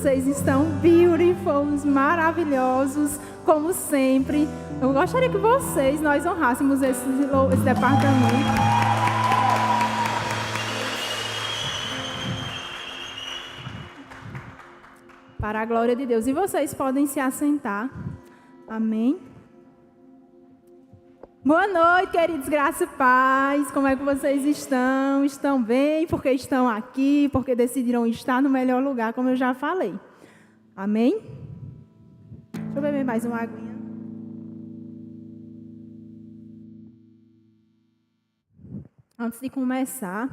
vocês estão beautiful, maravilhosos, como sempre. Eu gostaria que nós honrássemos esse departamento. Para a glória de Deus. E vocês podem se assentar. Amém. Boa noite, queridos, graça e paz. Como é que vocês estão? Estão bem? Porque estão aqui, porque decidiram estar no melhor lugar, como eu já falei. Amém? Deixa eu beber mais uma aguinha. Antes de começar,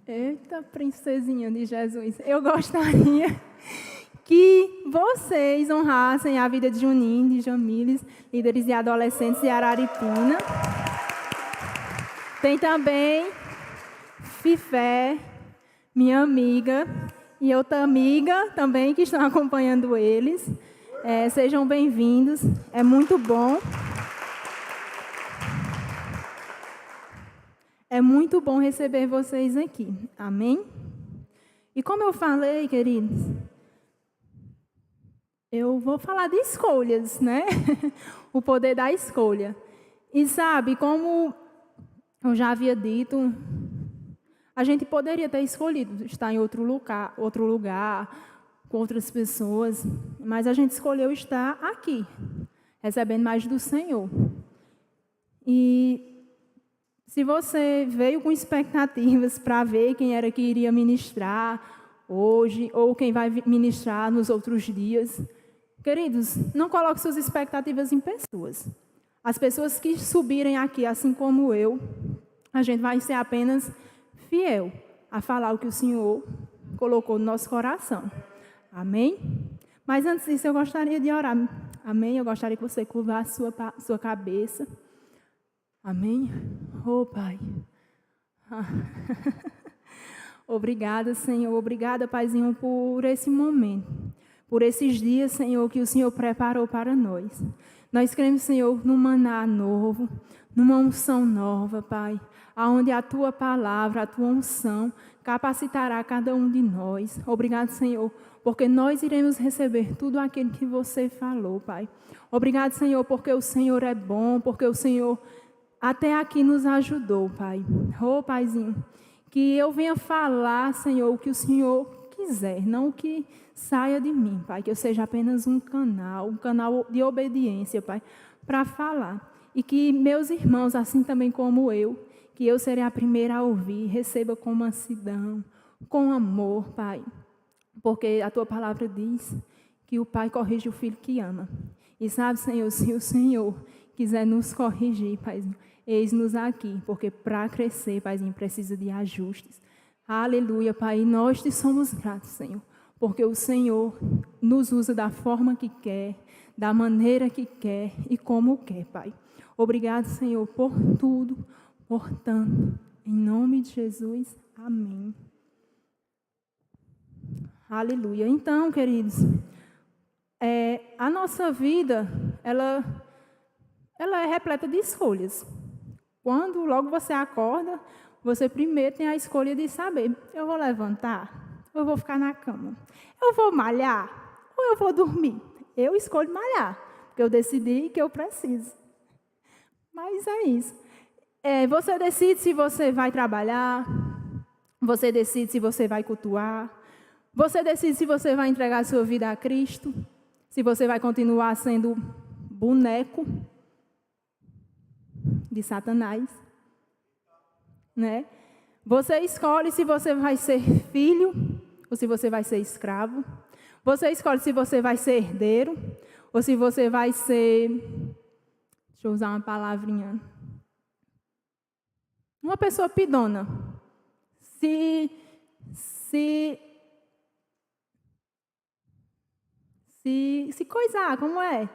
eita, princesinha de Jesus, eu gostaria que vocês honrassem a vida de Juninho, de Jamiles, líderes de adolescentes de Araripina. Tem também Fifé, minha amiga, e outra amiga também que estão acompanhando eles. Sejam bem-vindos, é muito bom. É muito bom receber vocês aqui, amém? E como eu falei, queridos, eu vou falar de escolhas, né? O poder da escolha. E sabe, como eu já havia dito, a gente poderia ter escolhido estar em outro lugar, com outras pessoas, mas a gente escolheu estar aqui, recebendo mais do Senhor. E se você veio com expectativas para ver quem era que iria ministrar hoje, ou quem vai ministrar nos outros dias, queridos, não coloque suas expectativas em pessoas. As pessoas que subirem aqui, assim como eu, a gente vai ser apenas fiel a falar o que o Senhor colocou no nosso coração. Amém? Mas antes disso, eu gostaria de orar. Amém? Eu gostaria que você curvasse sua cabeça. Amém? Oh, Pai. Obrigada, Senhor. Obrigada, Paizinho, por esse momento. Por esses dias, Senhor, que o Senhor preparou para nós. Nós queremos, Senhor, num maná novo, numa unção nova, Pai, aonde a Tua palavra, a Tua unção, capacitará cada um de nós. Obrigado, Senhor, porque nós iremos receber tudo aquilo que você falou, Pai. Obrigado, Senhor, porque o Senhor é bom, porque o Senhor até aqui nos ajudou, Pai. Oh, Paizinho, que eu venha falar, Senhor, o que o Senhor quiser, não o que saia de mim, Pai, que eu seja apenas um canal de obediência, Pai, para falar. E que meus irmãos, assim também como eu, que eu serei a primeira a ouvir, receba com mansidão, com amor, Pai. Porque a Tua palavra diz que o Pai corrige o filho que ama. E sabe, Senhor, se o Senhor quiser nos corrigir, Paizinho, eis-nos aqui, porque para crescer, Paizinho, precisa de ajustes. Aleluia, Pai, e nós te somos gratos, Senhor, porque o Senhor nos usa da forma que quer, da maneira que quer e como quer, Pai. Obrigado, Senhor, por tudo, por tanto. Em nome de Jesus, amém. Aleluia. Então, queridos, a nossa vida, ela é repleta de escolhas. Quando logo você acorda, você primeiro tem a escolha de saber, eu vou levantar, ou eu vou ficar na cama, eu vou malhar, ou eu vou dormir. Eu escolho malhar, porque eu decidi que eu preciso. Mas é isso. Você decide se você vai trabalhar, você decide se você vai cultuar, você decide se você vai entregar a sua vida a Cristo, se você vai continuar sendo boneco de Satanás, né? Você escolhe se você vai ser filho ou se você vai ser escravo. Você escolhe se você vai ser herdeiro ou se você vai ser, deixa eu usar uma palavrinha, uma pessoa pidona. Se coisar, como é?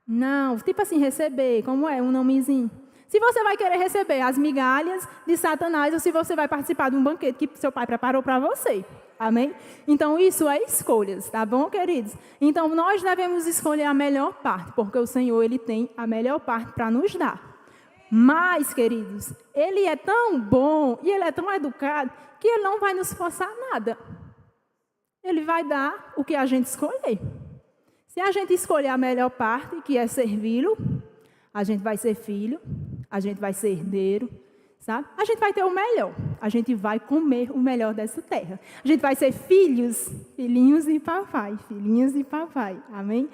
Não, tipo assim, receber, como é? Um nomezinho. Se você vai querer receber as migalhas de Satanás ou se você vai participar de um banquete que seu pai preparou para você. Amém? Então, isso é escolhas, tá bom, queridos? Então, nós devemos escolher a melhor parte, porque o Senhor, Ele tem a melhor parte para nos dar. Mas, queridos, ele é tão bom e ele é tão educado que ele não vai nos forçar nada. Ele vai dar o que a gente escolher. Se a gente escolher a melhor parte, que é servi-lo, a gente vai ser filho, a gente vai ser herdeiro, sabe? A gente vai ter o melhor. A gente vai comer o melhor dessa terra. A gente vai ser filhos, filhinhos de papai, filhinhos de papai. Amém?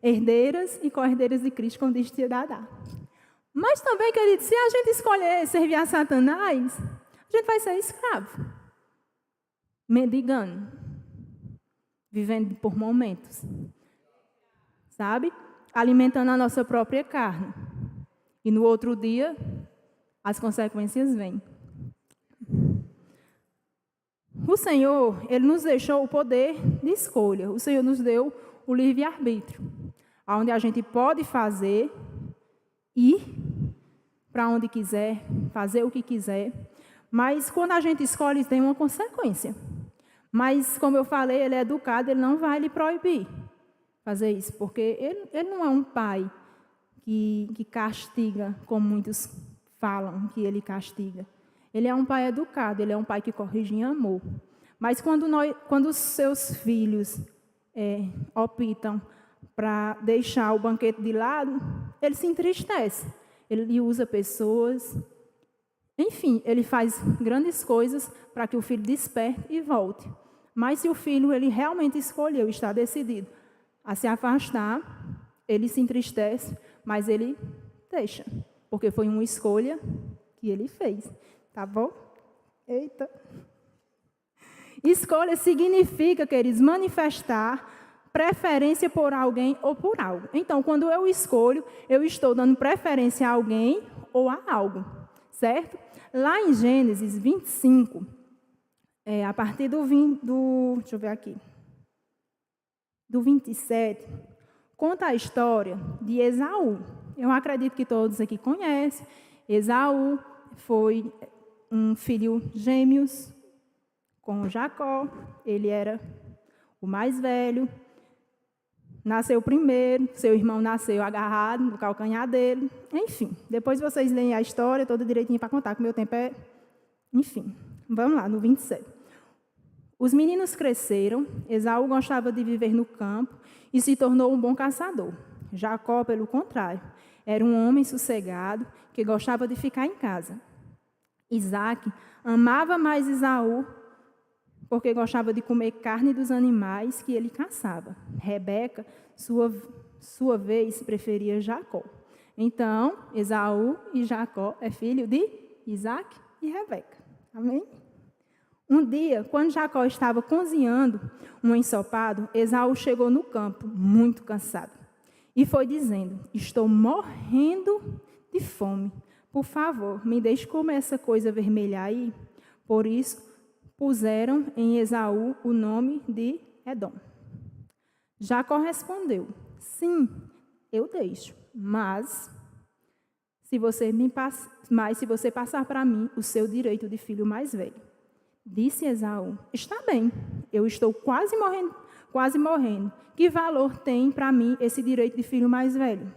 Herdeiras e co-herdeiras de Cristo, como diz tia Dadá. Mas também, querido, se a gente escolher servir a Satanás, a gente vai ser escravo. Mendigando. Vivendo por momentos. Sabe? Alimentando a nossa própria carne. E no outro dia, as consequências vêm. O Senhor, Ele nos deixou o poder de escolha. O Senhor nos deu o livre-arbítrio. Onde a gente pode fazer, ir para onde quiser, fazer o que quiser. Mas quando a gente escolhe, tem uma consequência. Mas, como eu falei, Ele é educado, Ele não vai lhe proibir fazer isso. Porque Ele não é um pai que castiga, como muitos falam que Ele castiga. Ele é um pai educado, Ele é um pai que corrige em amor. Mas quando os seus filhos optam para deixar o banquete de lado, ele se entristece. Ele usa pessoas. Enfim, ele faz grandes coisas para que o filho desperte e volte. Mas se o filho ele realmente escolheu, está decidido a se afastar, ele se entristece, mas ele deixa. Porque foi uma escolha que ele fez. Tá bom? Eita. Escolha significa, queridos, manifestar preferência por alguém ou por algo. Então, quando eu escolho, eu estou dando preferência a alguém ou a algo, certo? Lá em Gênesis 25, a partir deixa eu ver aqui, do 27, conta a história de Esaú. Eu acredito que todos aqui conhecem. Esaú foi um filho gêmeos com Jacó. Ele era o mais velho. Nasceu primeiro, seu irmão nasceu agarrado no calcanhar dele. Enfim, depois vocês leem a história toda direitinho para contar, que o meu tempo é... Enfim, vamos lá, no 27. Os meninos cresceram, Esaú gostava de viver no campo e se tornou um bom caçador. Jacó, pelo contrário, era um homem sossegado que gostava de ficar em casa. Isaac amava mais Esaú porque gostava de comer carne dos animais que ele caçava. Rebeca, sua vez, preferia Jacó. Então, Esaú e Jacó é filho de Isaac e Rebeca. Amém? Um dia, quando Jacó estava cozinhando um ensopado, Esaú chegou no campo, muito cansado, e foi dizendo: estou morrendo de fome. Por favor, me deixe comer essa coisa vermelha aí. Por isso, puseram em Esaú o nome de Edom. Jacó respondeu: sim, eu deixo, mas se você passar para mim o seu direito de filho mais velho. Disse Esaú: está bem, eu estou quase morrendo. Que valor tem para mim esse direito de filho mais velho?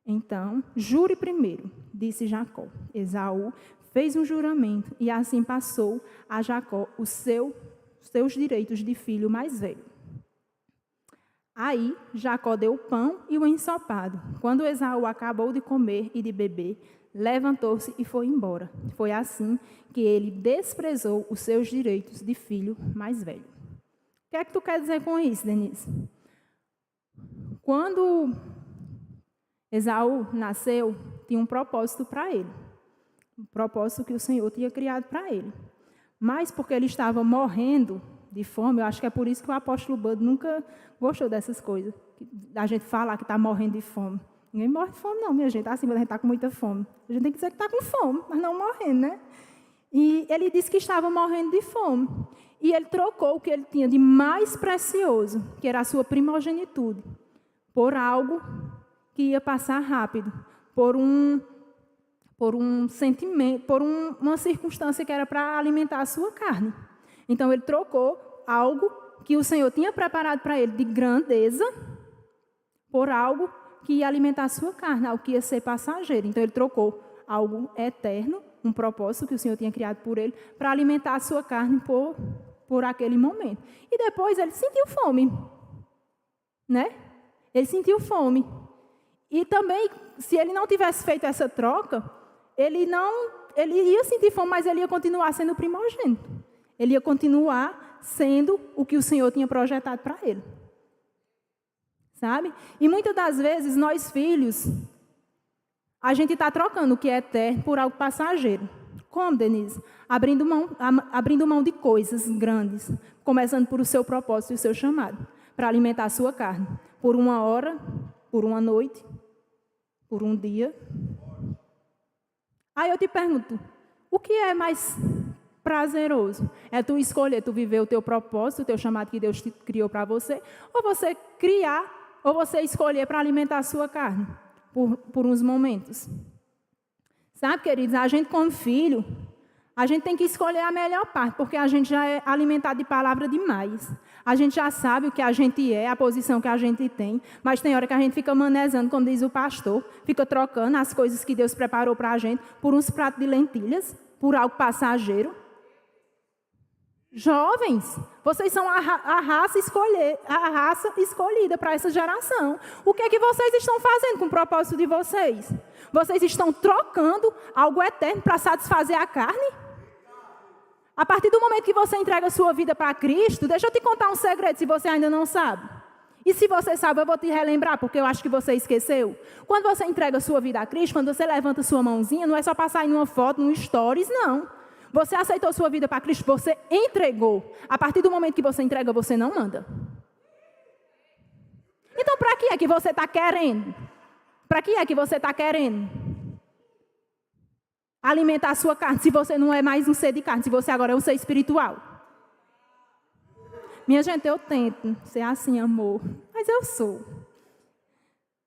Então, jure primeiro, disse Jacó. Esaú fez um juramento e assim passou a Jacó os seus direitos de filho mais velho. Aí, Jacó deu o pão e o ensopado. Quando Esaú acabou de comer e de beber, levantou-se e foi embora. Foi assim que ele desprezou os seus direitos de filho mais velho. O que é que tu quer dizer com isso, Denise? Quando Esaú nasceu, tinha um propósito para ele. Um propósito que o Senhor tinha criado para ele. Mas porque ele estava morrendo de fome, eu acho que é por isso que o apóstolo Bud nunca gostou dessas coisas. Da gente falar que está morrendo de fome. Ninguém morre de fome não, minha gente. Assim, mas a gente está com muita fome. A gente tem que dizer que está com fome, mas não morrendo, né? E ele disse que estava morrendo de fome. E ele trocou o que ele tinha de mais precioso, que era a sua primogenitude, por algo que ia passar rápido, por um sentimento, por uma circunstância que era para alimentar a sua carne. Então, ele trocou algo que o Senhor tinha preparado para ele de grandeza por algo que ia alimentar a sua carne, algo que ia ser passageiro. Então, ele trocou algo eterno, um propósito que o Senhor tinha criado por ele, para alimentar a sua carne por aquele momento. E depois ele sentiu fome, né? Ele sentiu fome. E também, se ele não tivesse feito essa troca, ele ia sentir fome, mas ele ia continuar sendo primogênito. Ele ia continuar sendo o que o Senhor tinha projetado para ele. Sabe? E muitas das vezes, nós filhos, a gente está trocando o que é eterno por algo passageiro. Como, Denise? Abrindo mão de coisas grandes, começando por o seu propósito e o seu chamado, para alimentar a sua carne. Por uma hora, por uma noite, por um dia. Aí eu te pergunto, o que é mais prazeroso? É tu escolher, tu viver o teu propósito, o teu chamado que Deus te criou para você, ou você criar, ou você escolher para alimentar a sua carne, por uns momentos. Sabe, queridos, a gente como filho, a gente tem que escolher a melhor parte, porque a gente já é alimentado de palavra demais. A gente já sabe o que a gente é, a posição que a gente tem, mas tem hora que a gente fica manejando, como diz o pastor, fica trocando as coisas que Deus preparou para a gente por uns pratos de lentilhas, por algo passageiro. Jovens, vocês são a raça escolhida para essa geração. O que é que vocês estão fazendo com o propósito de vocês? Vocês estão trocando algo eterno para satisfazer a carne? A partir do momento que você entrega a sua vida para Cristo, deixa eu te contar um segredo, se você ainda não sabe. E se você sabe, eu vou te relembrar, porque eu acho que você esqueceu. Quando você entrega a sua vida a Cristo, quando você levanta a sua mãozinha, não é só passar em uma foto, num stories, não. Você aceitou sua vida para Cristo, você entregou. A partir do momento que você entrega, você não manda. Então, para que é que você está querendo? Para que é que você está querendo alimentar a sua carne, se você não é mais um ser de carne, se você agora é um ser espiritual? Minha gente, eu tento ser assim, amor, mas eu sou.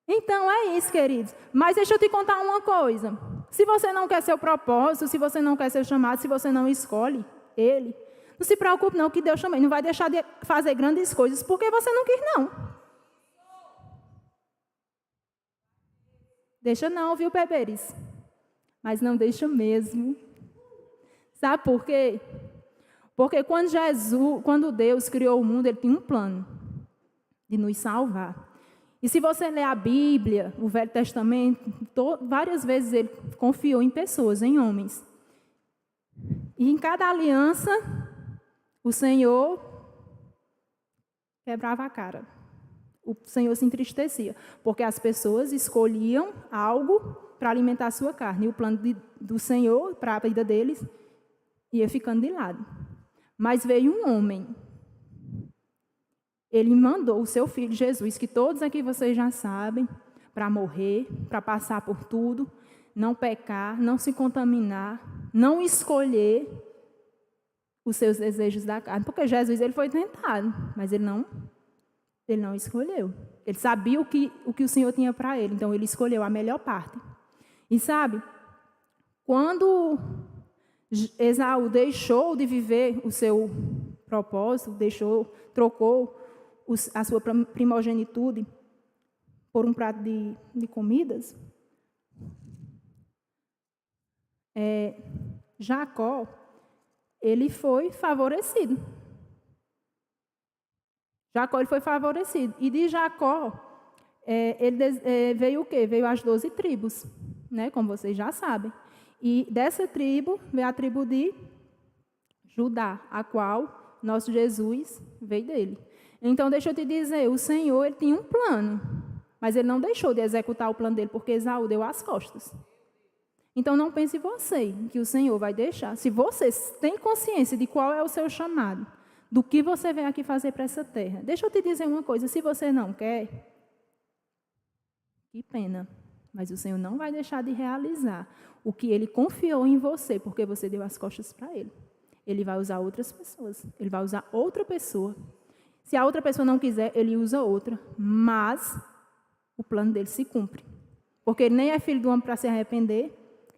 Então, é isso, queridos. Mas deixa eu te contar uma coisa. Se você não quer seu propósito, se você não quer ser chamado, se você não escolhe Ele, não se preocupe não, que Deus também não vai deixar de fazer grandes coisas, porque você não quis, não. Deixa não, viu, bebês? Mas não deixa mesmo. Sabe por quê? Porque quando Deus criou o mundo, Ele tinha um plano de nos salvar. E se você ler a Bíblia, o Velho Testamento, várias vezes Ele confiou em pessoas, em homens. E em cada aliança, o Senhor quebrava a cara. O Senhor se entristecia, porque as pessoas escolhiam algo para alimentar a sua carne. E o plano do Senhor para a vida deles ia ficando de lado. Mas veio um homem. Ele mandou o seu filho Jesus, que todos aqui vocês já sabem, para morrer, para passar por tudo, não pecar, não se contaminar, não escolher os seus desejos da carne. Porque Jesus ele foi tentado, mas ele não escolheu. Ele sabia o que o Senhor tinha para ele, então ele escolheu a melhor parte. E sabe, quando Esaú deixou de viver o seu propósito, trocou a sua primogenitude por um prato de comidas, Jacó, ele foi favorecido. Jacó ele foi favorecido. E de Jacó, veio o quê? Veio as 12 tribos, né? Como vocês já sabem. E dessa tribo, veio a tribo de Judá, a qual nosso Jesus veio dele. Então, deixa eu te dizer, o Senhor ele tinha um plano, mas Ele não deixou de executar o plano dele, porque Esaú deu as costas. Então, não pense você que o Senhor vai deixar. Se você tem consciência de qual é o seu chamado, do que você veio aqui fazer para essa terra, deixa eu te dizer uma coisa, se você não quer, que pena, mas o Senhor não vai deixar de realizar o que Ele confiou em você, porque você deu as costas para Ele. Ele vai usar outras pessoas, Ele vai usar outra pessoa. Se a outra pessoa não quiser, Ele usa outra, mas o plano dele se cumpre. Porque Ele nem é filho do homem para se arrepender,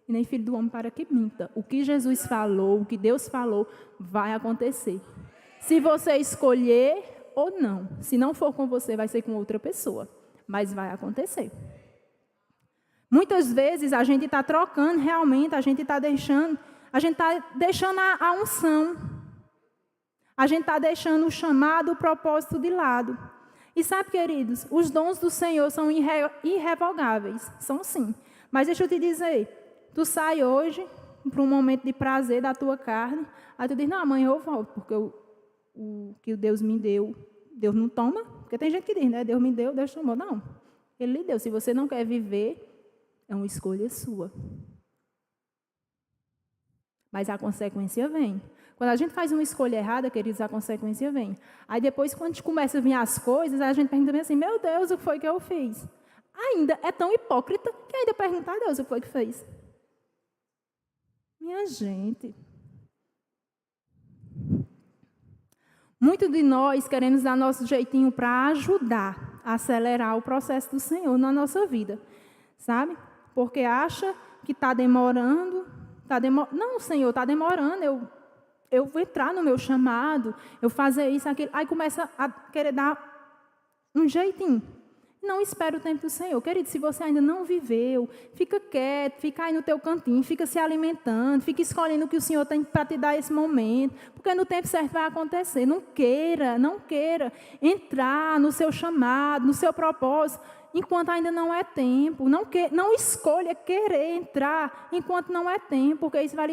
e nem filho do homem para que minta. O que Jesus falou, o que Deus falou, vai acontecer. Se você escolher ou não. Se não for com você, vai ser com outra pessoa. Mas vai acontecer. Muitas vezes a gente está trocando realmente, a gente está deixando a unção. A gente está deixando o chamado, o propósito de lado. E sabe, queridos, os dons do Senhor são irrevogáveis. São sim. Mas deixa eu te dizer, tu sai hoje para um momento de prazer da tua carne, aí tu diz, não, amanhã eu volto, porque o que Deus me deu, Deus não toma. Porque tem gente que diz, né, Deus me deu, Deus tomou. Não, Ele lhe deu. Se você não quer viver, é uma escolha sua. Mas a consequência vem. Quando a gente faz uma escolha errada, queridos, a consequência vem. Aí depois, quando a gente começa a vir as coisas, a gente pergunta assim, meu Deus, o que foi que eu fiz? Ainda é tão hipócrita que ainda pergunta a Deus o que foi que fez. Minha gente. Muitos de nós queremos dar nosso jeitinho para ajudar a acelerar o processo do Senhor na nossa vida. Sabe? Porque acha que está demorando. Não, Senhor, está demorando. Eu vou entrar no meu chamado, eu fazer isso, aquilo. Aí começa a querer dar um jeitinho. Não espera o tempo do Senhor. Querido, se você ainda não viveu, fica quieto, fica aí no teu cantinho, fica se alimentando, fica escolhendo o que o Senhor tem para te dar esse momento, porque no tempo certo vai acontecer. Não queira entrar no seu chamado, no seu propósito, enquanto ainda não é tempo. Não escolha querer entrar enquanto não é tempo, porque isso vai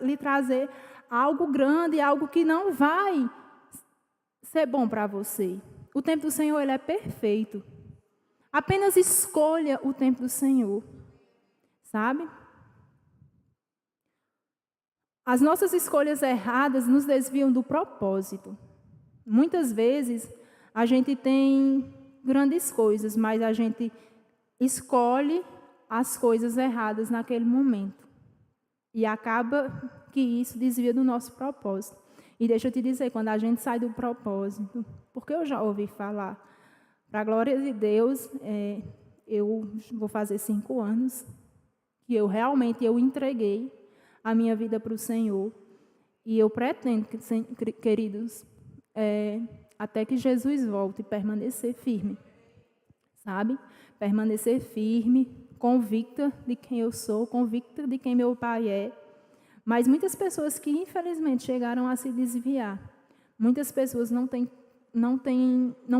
lhe trazer algo grande, algo que não vai ser bom para você. O tempo do Senhor, ele é perfeito. Apenas escolha o tempo do Senhor. Sabe? As nossas escolhas erradas nos desviam do propósito. Muitas vezes, a gente tem grandes coisas, mas a gente escolhe as coisas erradas naquele momento. E acaba que isso desvia do nosso propósito. E deixa eu te dizer, quando a gente sai do propósito, porque eu já ouvi falar, para a glória de Deus, eu vou fazer 5 anos, que eu realmente entreguei a minha vida para o Senhor. E eu pretendo, queridos, até que Jesus volte, permanecer firme, sabe? Permanecer firme, convicta de quem eu sou, convicta de quem meu pai é. Mas muitas pessoas que, infelizmente, chegaram a se desviar, muitas pessoas não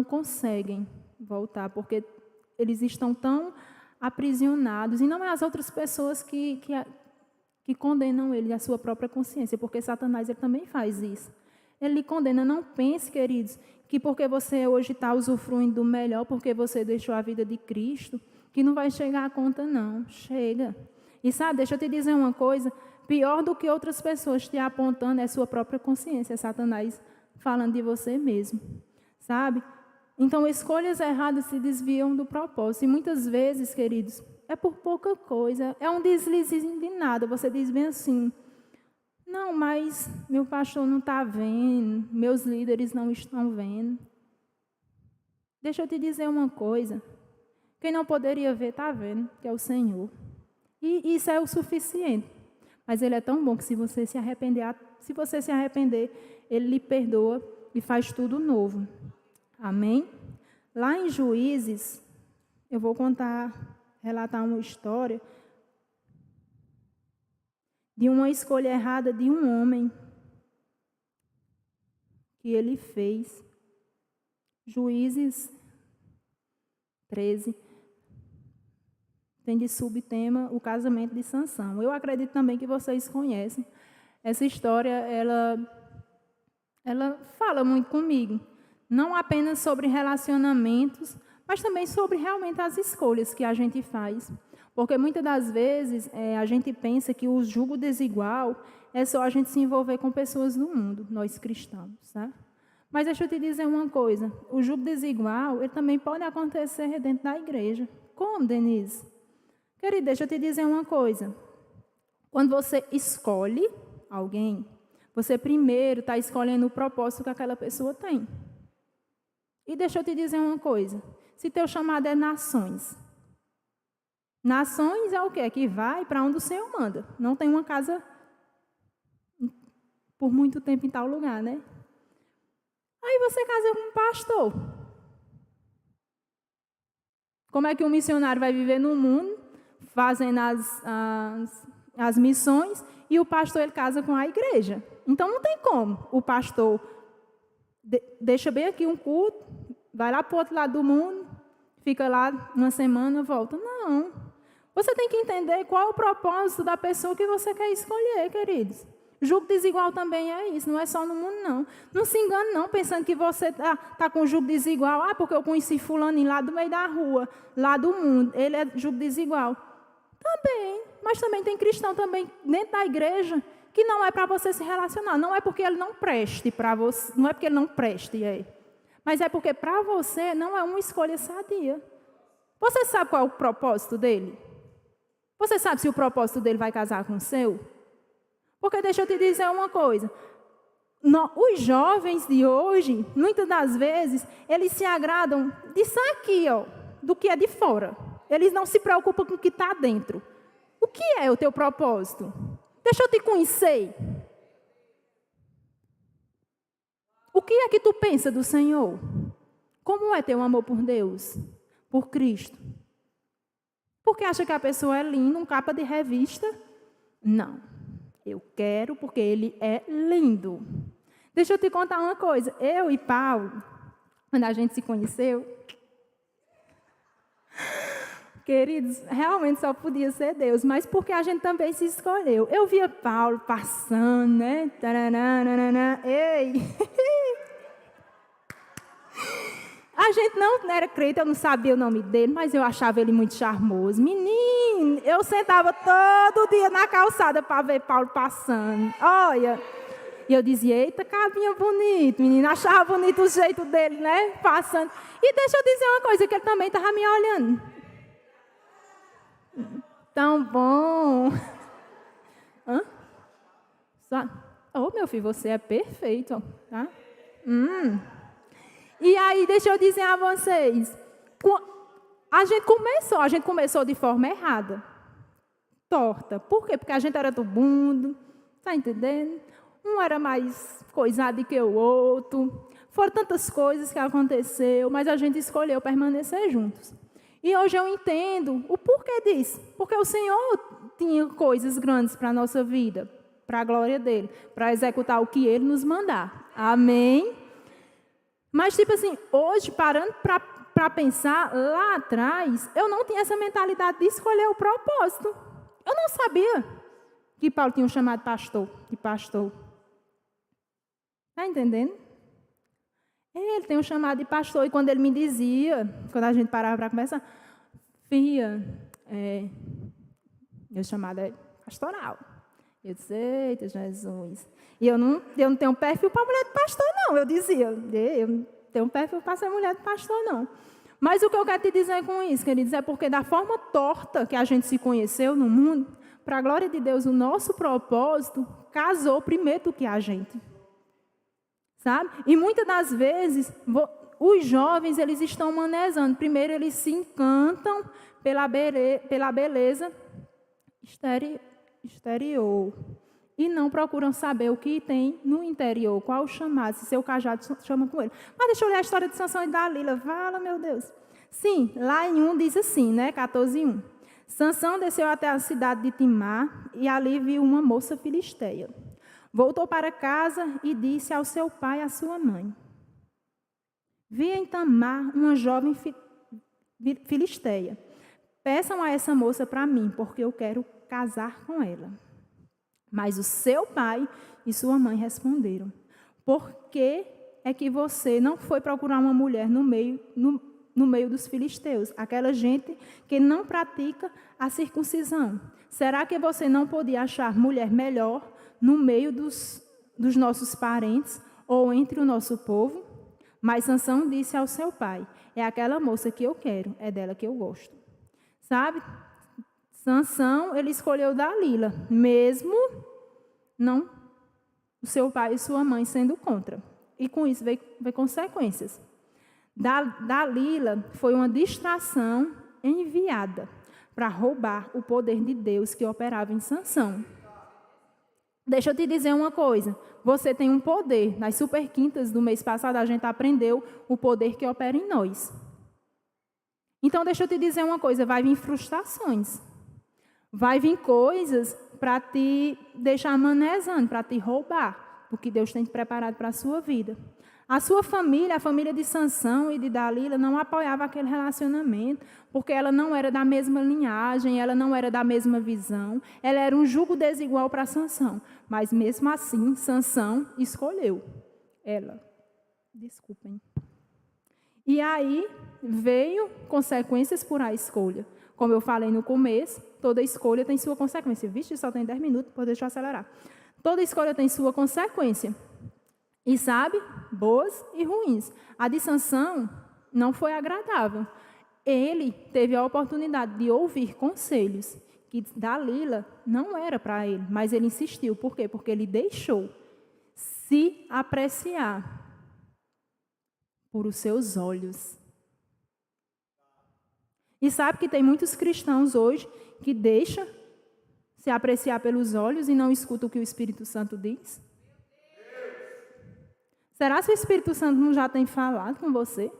conseguem voltar, porque eles estão tão aprisionados, e não é as outras pessoas que condenam ele, a sua própria consciência, porque Satanás ele também faz isso. Ele lhe condena. Não pense, queridos, que porque você hoje está usufruindo do melhor, porque você deixou a vida de Cristo, que não vai chegar a conta, não. Chega. E sabe, deixa eu te dizer uma coisa, pior do que outras pessoas te apontando é sua própria consciência, é Satanás falando de você mesmo, sabe? Então, escolhas erradas se desviam do propósito. E muitas vezes, queridos, é por pouca coisa, é um deslizinho de nada. Você diz bem assim, não, mas meu pastor não está vendo, meus líderes não estão vendo. Deixa eu te dizer uma coisa, quem não poderia ver, está vendo, que é o Senhor. E isso é o suficiente. Mas Ele é tão bom que se você se arrepender, Ele lhe perdoa e faz tudo novo. Amém? Lá em Juízes, eu vou relatar uma história de uma escolha errada de um homem que ele fez. Juízes 13 tem de subtema o casamento de Sansão. Eu acredito também que vocês conhecem. Essa história, ela fala muito comigo. Não apenas sobre relacionamentos, mas também sobre realmente as escolhas que a gente faz. Porque muitas das vezes a gente pensa que o jugo desigual é só a gente se envolver com pessoas do mundo, nós cristãos, tá? Mas deixa eu te dizer uma coisa, o jugo desigual ele também pode acontecer dentro da igreja. Como, Denise? Querida, deixa eu te dizer uma coisa. Quando você escolhe alguém, você primeiro está escolhendo o propósito que aquela pessoa tem. E deixa eu te dizer uma coisa. Se teu chamado é nações. Nações é o quê? Que vai para onde o Senhor manda. Não tem uma casa por muito tempo em tal lugar, né? Aí você casa com um pastor. Como é que um missionário vai viver no mundo, fazendo as missões, e o pastor ele casa com a igreja? Então não tem como. O pastor deixa bem aqui um culto, vai lá para o outro lado do mundo, fica lá uma semana, volta. Não. Você tem que entender qual é o propósito da pessoa que você quer escolher, queridos. Jugo desigual também é isso, não é só no mundo, não. Não se engane, não, pensando que você está com jugo desigual. Porque eu conheci fulano lá do meio da rua, lá do mundo, ele é jugo desigual. Também, mas também tem cristão também dentro da igreja que não é para você se relacionar. Não é porque ele não preste para você, não é porque ele não preste, mas é porque para você não é uma escolha sadia. Você sabe qual é o propósito dele? Você sabe se o propósito dele vai casar com o seu? Porque deixa eu te dizer uma coisa. Os jovens de hoje, muitas das vezes, eles se agradam disso aqui, do que é de fora. Eles não se preocupam com o que está dentro. O que é o teu propósito? Deixa eu te conhecer. O que é que tu pensa do Senhor? Como é teu amor por Deus? Por Cristo? Porque acha que a pessoa é linda, um capa de revista? Não. Eu quero porque ele é lindo. Deixa eu te contar uma coisa. Eu e Paulo, quando a gente se conheceu, queridos, realmente só podia ser Deus, mas porque a gente também se escolheu. Eu via Paulo passando, né? Ei! A gente não era crente, eu não sabia o nome dele, mas eu achava ele muito charmoso. Menino, eu sentava todo dia na calçada para ver Paulo passando. Olha, e eu dizia, eita, cabinha bonito, menino. Achava bonito o jeito dele, né? Passando. E deixa eu dizer uma coisa, que ele também estava me olhando. Tão bom. Hã? Oh, meu filho, você é perfeito, tá? E aí, deixa eu dizer a vocês, a gente começou de forma errada, torta. Por quê? Porque a gente era do mundo, tá entendendo? Um era mais coisado que o outro. Foram tantas coisas que aconteceu, mas a gente escolheu permanecer juntos. E hoje eu entendo o porquê disso. Porque o Senhor tinha coisas grandes para a nossa vida, para a glória dEle, para executar o que Ele nos mandar. Amém? Mas, tipo assim, hoje, parando para pensar, lá atrás, eu não tinha essa mentalidade de escolher o propósito. Eu não sabia que Paulo tinha um chamado de pastor. Está entendendo? Ele tem um chamado de pastor, e quando ele me dizia, quando a gente parava para conversar, filha, meu chamado é pastoral. Eu disse, eita, Jesus. E eu não tenho perfil para mulher de pastor, não. Eu dizia, eu não tenho perfil para ser mulher de pastor, não. Mas o que eu quero te dizer com isso, queridos, é porque da forma torta que a gente se conheceu no mundo, para a glória de Deus, o nosso propósito casou primeiro do que a gente. Sabe? E muitas das vezes, os jovens, eles estão manejando. Primeiro, eles se encantam pela beleza exterior. E não procuram saber o que tem no interior, qual o chamado, se seu cajado chama com ele. Mas deixa eu ler a história de Sansão e Dalila. Fala, meu Deus. Sim, lá em 1 diz assim, né? 14:1. Sansão desceu até a cidade de Timar e ali viu uma moça filisteia. Voltou para casa e disse ao seu pai e à sua mãe: vi em Tamar uma jovem filisteia. Peçam a essa moça para mim, porque eu quero casar com ela. Mas o seu pai e sua mãe responderam: por que é que você não foi procurar uma mulher no meio dos filisteus, aquela gente que não pratica a circuncisão? Será que você não podia achar mulher melhor no meio dos nossos parentes ou entre o nosso povo? Mas Sansão disse ao seu pai: é aquela moça que eu quero, é dela que eu gosto. Sabe? Sansão, ele escolheu Dalila, mesmo não o seu pai e sua mãe sendo contra. E com isso veio consequências. Dalila foi uma distração enviada para roubar o poder de Deus que operava em Sansão. Deixa eu te dizer uma coisa. Você tem um poder. Nas Super Quintas do mês passado, a gente aprendeu o poder que opera em nós. Então, deixa eu te dizer uma coisa, vai vir frustrações. Vai vir coisas para te deixar manezando, para te roubar, o que Deus tem preparado para a sua vida. A sua família, a família de Sansão e de Dalila, não apoiava aquele relacionamento, porque ela não era da mesma linhagem, ela não era da mesma visão, ela era um jugo desigual para Sansão. Mas mesmo assim, Sansão escolheu ela. Desculpem. E aí veio consequências por a escolha. Como eu falei no começo, toda escolha tem sua consequência. Vixe, só tem 10 minutos, deixa eu acelerar. Toda escolha tem sua consequência. E sabe, boas e ruins. A de Sansão não foi agradável. Ele teve a oportunidade de ouvir conselhos que Dalila não era para ele, mas ele insistiu. Por quê? Porque ele deixou se apreciar por os seus olhos. E sabe que tem muitos cristãos hoje que deixam se apreciar pelos olhos e não escutam o que o Espírito Santo diz? Será que o Espírito Santo não já tem falado com você?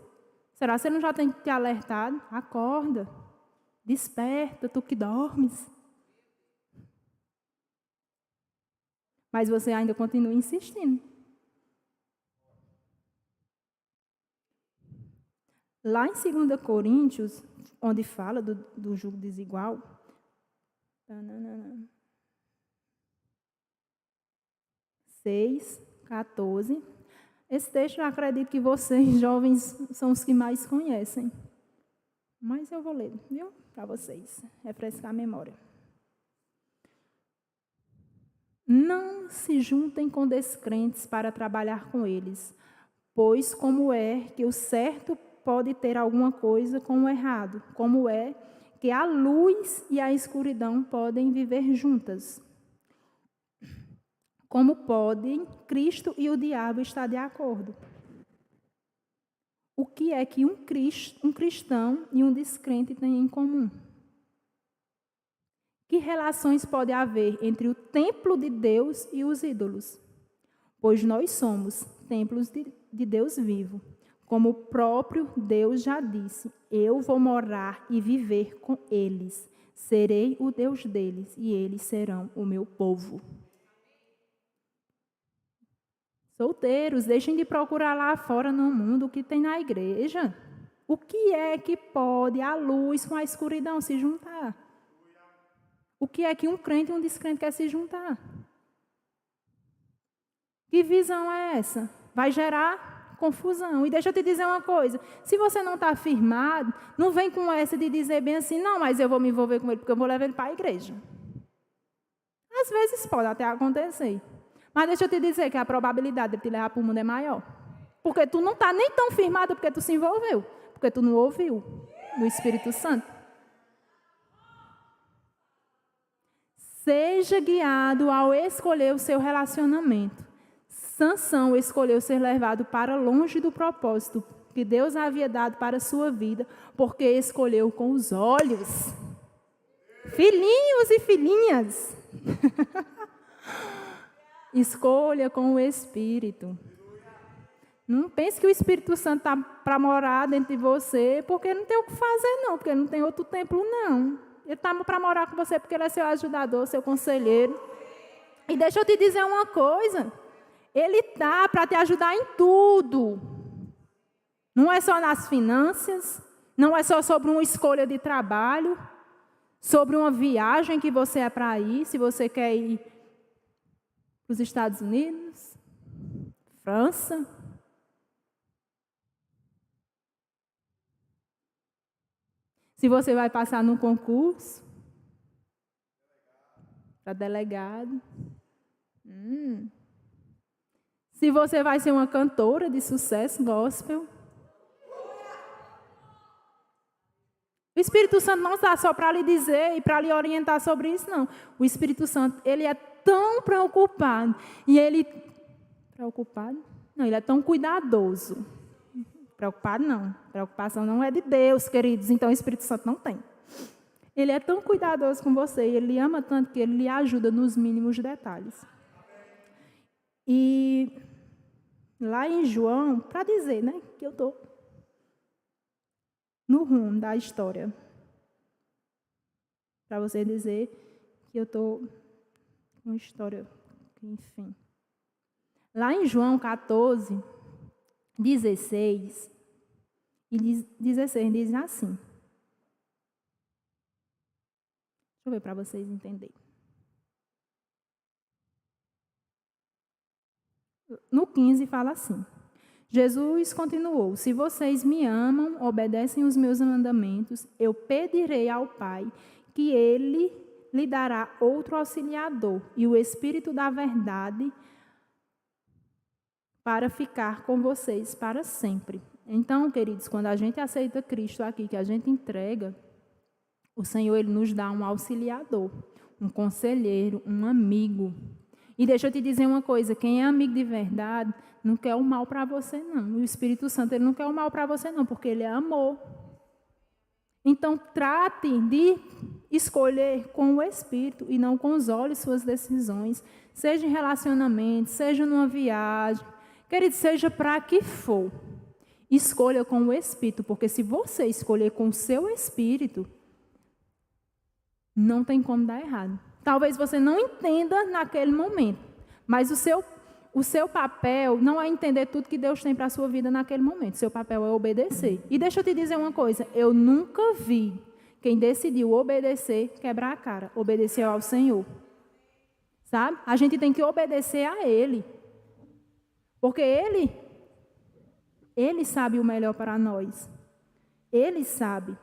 Será que ele não já tem te alertado? Acorda, desperta, tu que dormes. Mas você ainda continua insistindo. Lá em 2 Coríntios, onde fala do jugo desigual, 6:14. Esse texto eu acredito que vocês, jovens, são os que mais conhecem. Mas eu vou ler, viu? Para vocês, refrescar a memória. Não se juntem com descrentes para trabalhar com eles, pois como é que o certo pode ter alguma coisa com o errado? Como é que a luz e a escuridão podem viver juntas? Como podem Cristo e o diabo estar de acordo? O que é que um cristão e um descrente têm em comum? Que relações pode haver entre o templo de Deus e os ídolos? Pois nós somos templos de Deus vivo. Como o próprio Deus já disse, eu vou morar e viver com eles. Serei o Deus deles e eles serão o meu povo. Solteiros, deixem de procurar lá fora no mundo o que tem na igreja. O que é que pode a luz com a escuridão se juntar? O que é que um crente e um descrente quer se juntar? Que visão é essa? Vai gerar confusão. E deixa eu te dizer uma coisa, se você não está firmado, não vem com essa de dizer bem assim, não, mas eu vou me envolver com ele porque eu vou levar ele para a igreja. Às vezes pode até acontecer. Mas deixa eu te dizer que a probabilidade de te levar para o mundo é maior. Porque tu não está nem tão firmado porque tu se envolveu. Porque tu não ouviu do Espírito Santo. Seja guiado ao escolher o seu relacionamento. Sansão escolheu ser levado para longe do propósito que Deus havia dado para a sua vida, porque escolheu com os olhos. Filhinhos e filhinhas. Escolha com o Espírito. Não pense que o Espírito Santo está para morar dentro de você, porque não tem o que fazer, não, porque não tem outro templo, não. Ele está para morar com você porque ele é seu ajudador, seu conselheiro. E deixa eu te dizer uma coisa, ele está para te ajudar em tudo. Não é só nas finanças, não é só sobre uma escolha de trabalho, sobre uma viagem que você é para ir, se você quer ir para os Estados Unidos, França. Se você vai passar num concurso para delegado. Se você vai ser uma cantora de sucesso gospel. O Espírito Santo não está só para lhe dizer e para lhe orientar sobre isso, não. O Espírito Santo, ele é tão preocupado. E ele... Preocupado? Não, ele é tão cuidadoso. Preocupado não. Preocupação não é de Deus, queridos. Então o Espírito Santo não tem. Ele é tão cuidadoso com você. E ele lhe ama tanto que ele lhe ajuda nos mínimos detalhes. E lá em João, para dizer, né, que eu estou no rumo da história. Para você dizer que eu estou com uma história, enfim. Lá em João 14, 16 e 16 diz assim. Deixa eu ver para vocês entenderem. No 15 fala assim. Jesus continuou: se vocês me amam, obedecem os meus mandamentos, eu pedirei ao Pai que Ele lhe dará outro auxiliador e o Espírito da verdade para ficar com vocês para sempre. Então, queridos, quando a gente aceita Cristo aqui, que a gente entrega, o Senhor Ele nos dá um auxiliador, um conselheiro, um amigo. E deixa eu te dizer uma coisa, quem é amigo de verdade não quer o mal para você, não. O Espírito Santo ele não quer o mal para você, não, porque Ele é amor. Então, trate de escolher com o Espírito e não com os olhos suas decisões, seja em relacionamento, seja numa viagem, querido, seja para que for. Escolha com o Espírito, porque se você escolher com o seu Espírito, não tem como dar errado. Talvez você não entenda naquele momento, mas o seu papel não é entender tudo que Deus tem para a sua vida naquele momento. Seu papel é obedecer. E deixa eu te dizer uma coisa, eu nunca vi quem decidiu obedecer quebrar a cara. Obedeceu ao Senhor. Sabe? A gente tem que obedecer a Ele. Porque Ele sabe o melhor para nós. Ele sabe.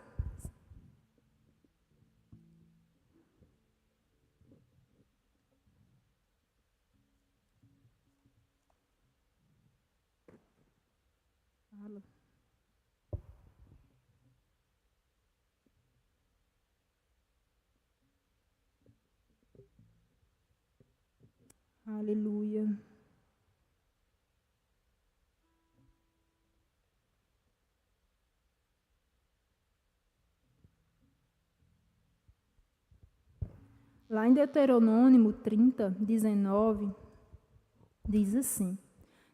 Aleluia. Lá em Deuteronômio 30, 19, diz assim: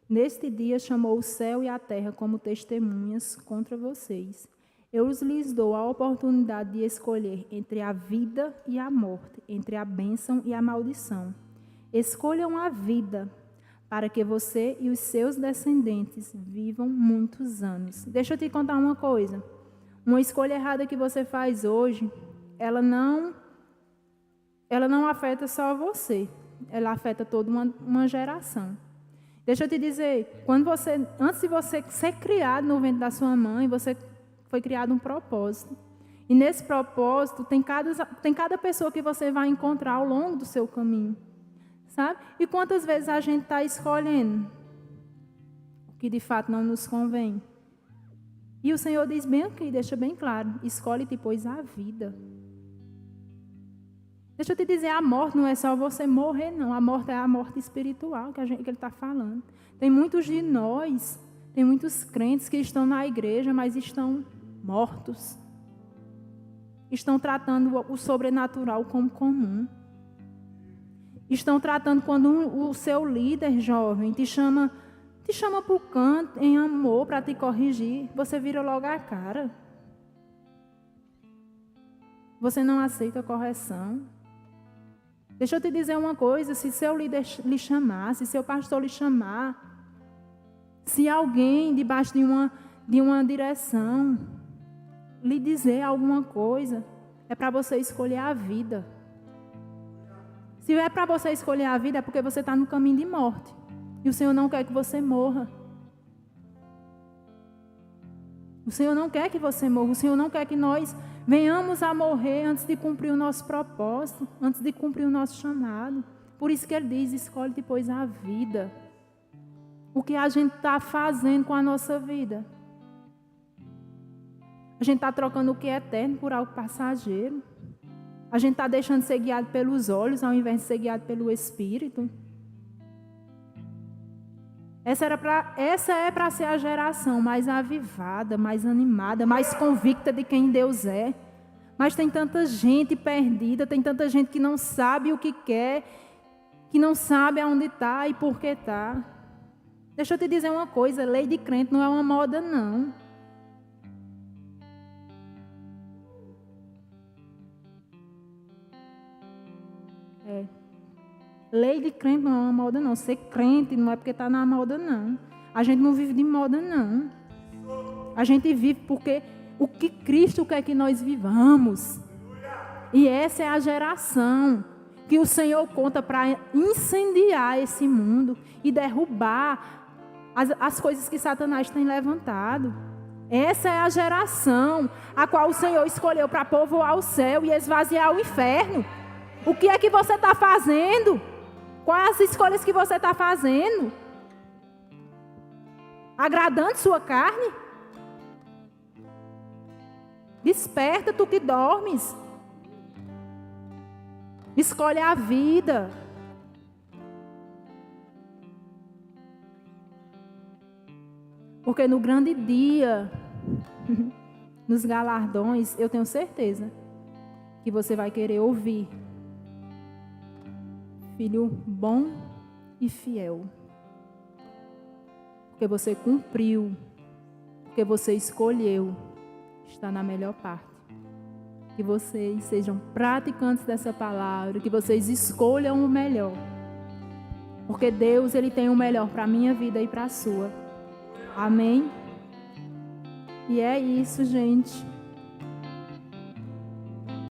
neste dia chamou o céu e a terra como testemunhas contra vocês. Eu lhes dou a oportunidade de escolher entre a vida e a morte, entre a bênção e a maldição. Escolham a vida, para que você e os seus descendentes vivam muitos anos. Deixa eu te contar uma coisa. Uma escolha errada que você faz hoje, ela não afeta só você, ela afeta toda uma geração. Deixa eu te dizer, antes de você ser criado no ventre da sua mãe, você foi criado um propósito. E nesse propósito, tem cada pessoa que você vai encontrar ao longo do seu caminho. Sabe? E quantas vezes a gente está escolhendo o que de fato não nos convém? E o Senhor diz bem aqui, deixa bem claro, escolhe-te, pois, a vida. Deixa eu te dizer, a morte não é só você morrer, não. A morte é a morte espiritual que Ele está falando. Tem muitos de nós, tem muitos crentes que estão na igreja, mas estão mortos. Estão tratando o sobrenatural como comum. Estão tratando quando o seu líder jovem te chama para o canto em amor para te corrigir, você vira logo a cara. Você não aceita a correção. Deixa eu te dizer uma coisa, se seu líder lhe chamar, se seu pastor lhe chamar, se alguém debaixo de uma direção lhe dizer alguma coisa, é para você escolher a vida. Se é para você escolher a vida, é porque você está no caminho de morte. E o Senhor não quer que você morra. O Senhor não quer que você morra. O Senhor não quer que nós venhamos a morrer antes de cumprir o nosso propósito, antes de cumprir o nosso chamado. Por isso que Ele diz, escolhe depois a vida. O que a gente está fazendo com a nossa vida? A gente está trocando o que é eterno por algo passageiro. A gente está deixando de ser guiado pelos olhos ao invés de ser guiado pelo Espírito. Essa é para ser a geração mais avivada, mais animada, mais convicta de quem Deus é. Mas tem tanta gente perdida, tem tanta gente que não sabe o que quer, que não sabe aonde está e por que está. Deixa eu te dizer uma coisa, lei de crente não é uma moda, não. Lei de crente não é uma moda, não. Ser crente não é porque está na moda, não. A gente não vive de moda, não. A gente vive porque o que Cristo quer que nós vivamos. E essa é a geração que o Senhor conta para incendiar esse mundo e derrubar as coisas que Satanás tem levantado. Essa é a geração a qual o Senhor escolheu para povoar o céu e esvaziar o inferno. O que é que você está fazendo? Quais as escolhas que você está fazendo? Agradando sua carne? Desperta, tu que dormes. Escolhe a vida. Porque no grande dia, nos galardões, eu tenho certeza que você vai querer ouvir: filho bom e fiel. Porque você cumpriu, porque você escolheu estar na melhor parte. Que vocês sejam praticantes dessa palavra, que vocês escolham o melhor. Porque Deus, Ele tem o melhor para a minha vida e para a sua. Amém? E é isso, gente.